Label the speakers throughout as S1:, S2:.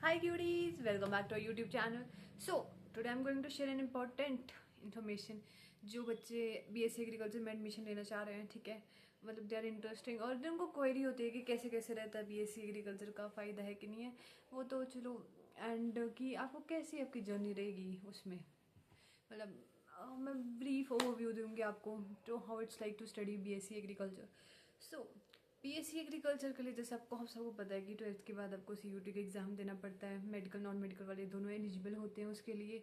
S1: Hi cuties, welcome back to our YouTube channel. So today I'm going to share an important information. जो बच्चे BSc agriculture में admission लेना चाह रहे हैं, ठीक है, मतलब दे आर इंटरेस्टिंग और जिनको क्वेरी होती है कि कैसे कैसे रहता है BSc एग्रीकल्चर का फ़ायदा है कि नहीं है, वो तो चलो एंड कि आपको कैसी आपकी जर्नी रहेगी उसमें, मतलब मैं ब्रीफ ओवरव्यू दूंगी आपको तो how it's like to study BSc agriculture. So BSc agriculture के लिए जैसे आपको सबको पता है कि 12th के बाद आपको CUT का एग्ज़ाम देना पड़ता है. मेडिकल नॉन मेडिकल वाले दोनों एलिजिबल होते हैं उसके लिए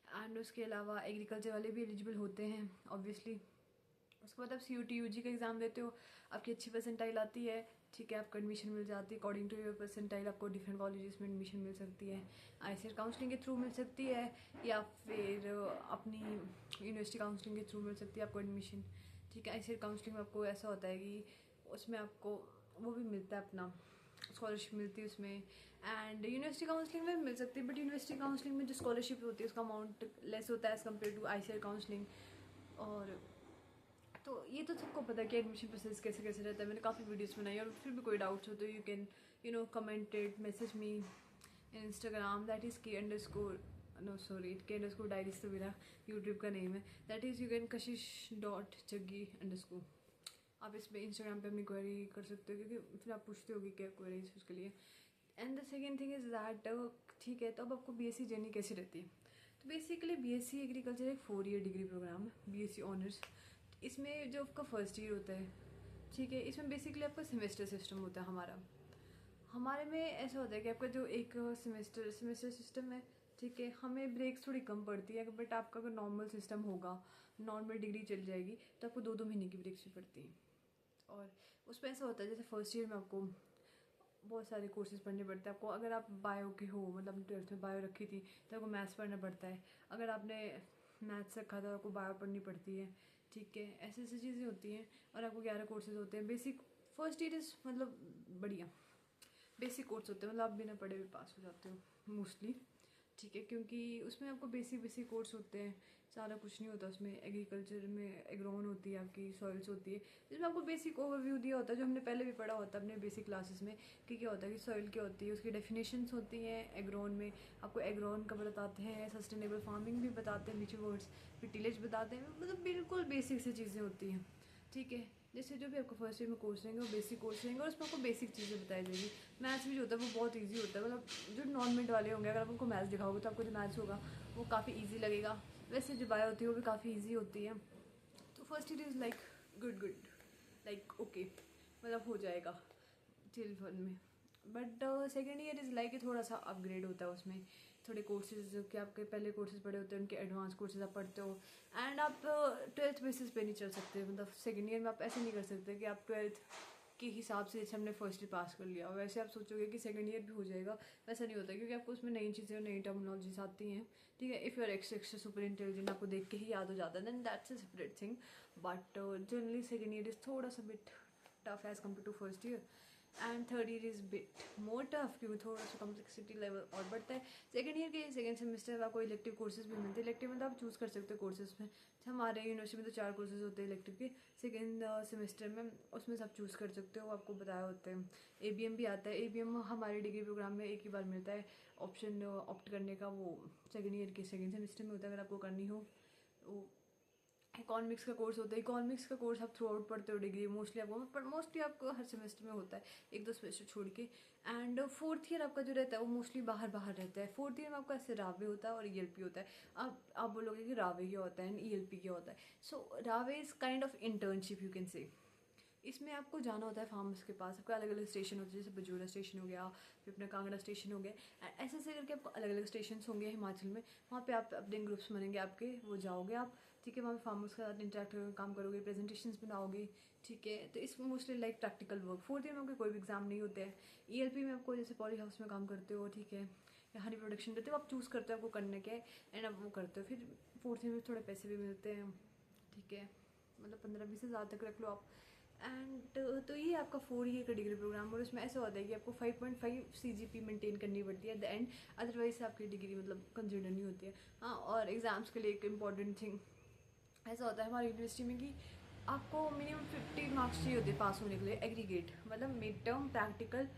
S1: एंड उसके अलावा एग्रीकल्चर वाले भी एलिजिबल होते हैं ऑब्वियसली. उसके बाद आप CUT UG का एग्ज़ाम देते हो, आपकी अच्छी परसेंटाइल आती है, ठीक है, आपको एडमिशन मिल जाती है. अकॉर्डिंग टू योर परसेंटाइल आपको डिफरेंट कॉलेजेस में एडमिशन मिल सकती है. ICSER काउंसलिंग के थ्रू मिल सकती है या फिर अपनी यूनिवर्सिटी काउंसलिंग के थ्रू मिल सकती है आपको एडमिशन, ठीक है. ICSER काउंसलिंग में आपको ऐसा होता है कि उसमें आपको वो भी मिलता है, अपना स्कॉलरशिप मिलती है उसमें. एंड यूनिवर्सिटी काउंसलिंग में मिल सकती है, बट यूनिवर्सिटी काउंसलिंग में जो स्कॉलरशिप होती है उसका अमाउंट लेस होता है as compare to ICSER counselling. और तो ये तो सबको पता है कि एडमिशन प्रोसेस कैसे कैसे रहता है. मैंने काफ़ी वीडियोस बनाई और फिर भी कोई डाउट्स हो तो you can commented message me in Instagram, that is K__, diaries तो मेरा यूट्यूब का नेम है, that is you can kashish.jaggi_. आप इस पर इंस्टाग्राम पे अपनी क्वेरी कर सकते हो क्योंकि फिर आप पूछते हो कि क्या क्वेरीज उसके लिए. And the second thing is that, ठीक है, तो अब आपको BSc जर्नी कैसी रहती है. तो बेसिकली BSc एग्रीकल्चर एक 4 ईयर डिग्री प्रोग्राम है, BSc ऑनर्स. इसमें जो आपका फर्स्ट ईयर होता है, ठीक है, इसमें बेसिकली आपका सेमेस्टर सिस्टम होता है. हमारे में ऐसा होता है कि आपका जो एक सेमेस्टर सिस्टम है, ठीक है, हमें ब्रेक्स थोड़ी कम पड़ती है. बट आपका अगर नॉर्मल सिस्टम होगा, नॉर्मल डिग्री चल जाएगी, तो आपको 2-2 महीने की ब्रेक्स भी पड़ती हैं. और उसमें ऐसा होता है जैसे फर्स्ट ईयर में आपको बहुत सारे कोर्सेज पढ़ने पड़ते हैं. आपको अगर आप बायो के हो, मतलब 12th में बायो रखी थी, तो आपको मैथ्स पढ़ना पड़ता है. अगर आपने मैथ्स रखा था, आपको बायो पढ़नी पड़ती है, ठीक है. ऐसी ऐसी चीज़ें होती हैं. और आपको 11 कोर्सेज होते हैं. बेसिक फर्स्ट ईयर इज़ मतलब बढ़िया बेसिक कोर्स होते हैं, मतलब आप बिना पढ़े भी पास हो जाते हो मोस्टली, ठीक है, क्योंकि उसमें आपको बेसिक कोर्स होते हैं. सारा कुछ नहीं होता उसमें. एग्रीकल्चर में एग्रोन होती है, आपकी सॉइल्स होती है, जिसमें आपको बेसिक ओवरव्यू दिया होता है जो हमने पहले भी पढ़ा होता है अपने बेसिक क्लासेस में कि क्या होता है कि सॉइल क्या होती है, उसकी डेफिनेशंस होती हैं. एग्रोन में आपको एग्रोन का बताते हैं, सस्टेनेबल फार्मिंग भी बताते हैं, नीचे वर्ड्स फिर टिलेज बताते हैं, मतलब बिल्कुल बेसिक सी चीज़ें होती हैं, ठीक है. जैसे जो भी आपको फर्स्ट ईयर में कोर्स रहेंगे वो बेसिक कोर्स रहेंगे और उसमें आपको बेसिक चीज़ें बताई जाएगी. मैथ्स भी जो होता है वो बहुत इजी होता है, मतलब जो नॉन मेड वाले होंगे अगर आप उनको मैथ्स दिखाओगे तो आपको जो मैथ्स होगा वो काफ़ी इजी लगेगा. वैसे जो बायो होती है वो भी काफ़ी इजी होती है. तो first year is like good like okay, मतलब हो जाएगा टिल 1 में. But second year is like थोड़ा सा अपग्रेड होता है. उसमें थोड़े कोर्सेज जो कि आपके पहले कोर्सेज पढ़े होते हैं उनके एडवांस कोर्सेज आप पढ़ते हो. एंड आप 12th बेसिस पे नहीं चल सकते, मतलब सेकेंड ईयर में आप ऐसे नहीं कर सकते कि आप 12th के हिसाब से जैसे हमने फर्स्ट ईयर पास कर लिया वैसे आप सोचोगे कि सेकंड ईयर भी हो जाएगा. वैसा नहीं होता क्योंकि आपको उसमें नई चीज़ें और नई टर्मिनोलॉजीज आती हैं, ठीक है. If you are extra super intelligent, आपको देख के ही याद हो जाता है, then that's a separate thing. But generally second year is थोड़ा सा bit tough as compare to first year. And third year is bit more tough क्योंकि थोड़ा सा कम्प्लेक्सिटी लेवल और बढ़ता है. सेकंड ईयर के सेकंड सेमेस्टर में आपको इलेक्टिव कोर्सेज भी मिलते हैं. इलेक्टिव मतलब आप चूज़ कर सकते हो कोर्सेज में. हमारे यूनिवर्सिटी में तो 4 कोर्सेज होते हैं इलेक्टिव के सेकेंड सेमेस्टर में, उसमें सब चूज़ कर सकते हो. आपको बताया होते हैं. ABM भी आता है. ABM हमारे डिग्री प्रोग्राम में एक ही बार मिलता है ऑप्शन ऑप्ट करने का, वो सेकेंड ईयर के सेकेंड सेमेस्टर में होता है अगर आपको करनी हो. वो इकोनॉमिक्स का कोर्स होता है. इकोनॉमिक्स का कोर्स आप थ्रू आउट पढ़ते हो डिग्री मोस्टली आपको, पर मोस्टली आपको हर सेमेस्टर में होता है, 1-2 सेमेस्टर छोड़ के. एंड फोर्थ ईयर आपका जो रहता है वो मोस्टली बाहर रहता है. फोर्थ ईयर में आपका ऐसे रावे होता है और ELP होता है. आप बोलोगे कि रावे क्या होता है एंड ELP क्या होता है. सो रावे is kind of internship you can say. इसमें आपको जाना होता है फार्मर्स के पास. आपका अलग अलग स्टेशन होते हैं, जैसे बजूरा स्टेशन हो गया, फिर अपना कांगड़ा स्टेशन हो गया. ऐसे ऐसे करके आपको अलग अलग स्टेशन होंगे हिमाचल में. वहाँ पे आप अपने ग्रुप्स बनेंगे आपके, वो जाओगे आप, ठीक है. वहाँ पे फार्मर्स के साथ इंटरेक्ट करके काम करोगे, प्रेजेंटेशंस बनाओगे, ठीक है. तो इसमें mostly like practical work. Fourth year में आपके कोई भी एग्जाम नहीं होते हैं. ELP में आपको जैसे पॉली हाउस में काम करते हो, ठीक है, या हनी प्रोडक्शन करते हो, आप चूज़ करते हो आपको करने के एंड आप वो करते हो. फिर फोर्थ ईयर में थोड़े पैसे भी मिलते हैं, ठीक है, मतलब 15-20 हज़ार तक रख लो आप. एंड तो ये आपका 4 ईयर का डिग्री प्रोग्राम. और उसमें ऐसा होता है कि आपको 5.5 CGP मेंटेन करनी पड़ती है एट द एंड, अदरवाइज आपकी डिग्री मतलब कंसिडर नहीं होती है. हाँ, और एग्ज़ाम्स के लिए एक इम्पॉर्टेंट थिंग ऐसा होता है हमारी यूनिवर्सिटी में कि आपको मिनिमम 50 मार्क्स चाहिए होते हैं पास होने के लिए एग्रीगेट, मतलब मिड टर्म, प्रैक्टिकल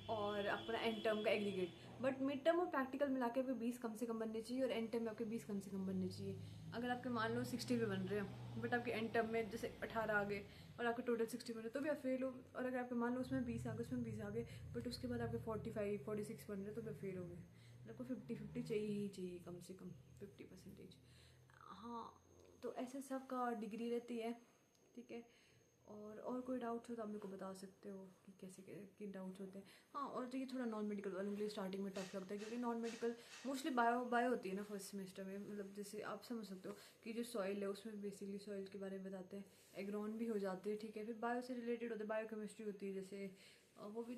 S1: और अपना एंड टर्म का एग्रीगेट। बट मिड टर्म और प्रैक्टिकल मिला के आपके 20 कम से कम बनने चाहिए और एंड टर्म में आपके 20 कम से कम बनने चाहिए। अगर आपके मान लो 60 भी बन रहे हैं बट आपके एंड टर्म में जैसे 18 आ गए और आपके टोटल 60 बन रहे तो भी आप फेल हो। और अगर आपके मान लो उसमें 20 आ गए, उसमें 20 आ गए, बट उसके बाद आपके 45 46 बन रहे तो भी आप फेल हो गए। आपको 50-50 चाहिए ही चाहिए, कम से कम 50%। हाँ, तो ऐसे सब का डिग्री रहती है, ठीक है। और कोई डाउट्स हो तो आप मेरे को बता सकते हो कि कैसे के डाउट्स होते हैं। हाँ, और तो ये थोड़ा नॉन मेडिकल वालों के लिए स्टार्टिंग में टफ लगता है, क्योंकि नॉन मेडिकल मोस्टली बायो होती है ना फर्स्ट सेमेस्टर में। मतलब जैसे आप समझ सकते हो कि जो सॉइल है उसमें बेसिकली सॉइल के बारे में बताते हैं, एग्रॉन भी हो जाते हैं, ठीक है। फिर बायो से रिलेटेड होते हैं, बायोकेमिस्ट्री होती है जैसे, वो भी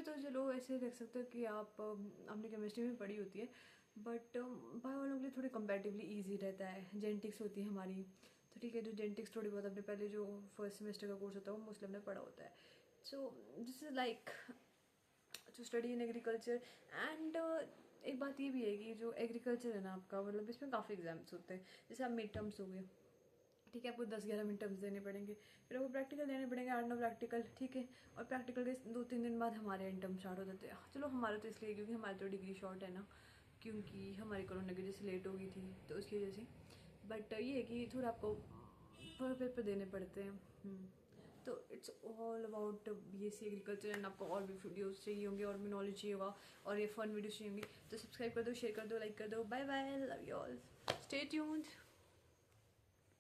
S1: तो चलो ऐसे देख सकते हो कि आप आपने केमिस्ट्री में पढ़ी होती है। बट बायो वालों के लिए थोड़ी कंपैरेटिवली ईजी रहता है। जेनेटिक्स होती है हमारी, तो ठीक है, जो जेनेटिक्स थोड़ी बहुत अपने पहले जो फर्स्ट सेमेस्टर का कोर्स होता है वो मोस्टली हमने पढ़ा होता है। So this is like to study in agriculture. And एक बात ये भी है कि जो एग्रीकल्चर है ना आपका, मतलब इसमें काफ़ी एग्जाम्स होते हैं। जैसे आप मिड टर्म्स हो गए, ठीक है, आपको 10-11 मिड टर्म्स देने पड़ेंगे, फिर आपको प्रैक्टिकल देने पड़ेंगे 8-9 प्रैक्टिकल, ठीक है। और प्रैक्टिकल के 2-3 दिन बाद हमारे एंड टर्म स्टार्ट हो जाते हैं। चलो हमारे तो इसलिए क्योंकि हमारी तो डिग्री शॉर्ट है ना, क्योंकि हमारी कोरोना की वजह से लेट हो गई थी तो उसकी वजह से। बट ये है कि थोड़ा आपको पर पेपर देने पड़ते हैं। तो it's all about BSc agriculture. And आपको और भी वीडियोस चाहिए होंगे और भी नॉलेज चाहिए होगा और ये फन वीडियोस चाहिए होंगी तो सब्सक्राइब कर दो, शेयर कर दो, लाइक कर दो। Bye bye, love you all, stay tuned.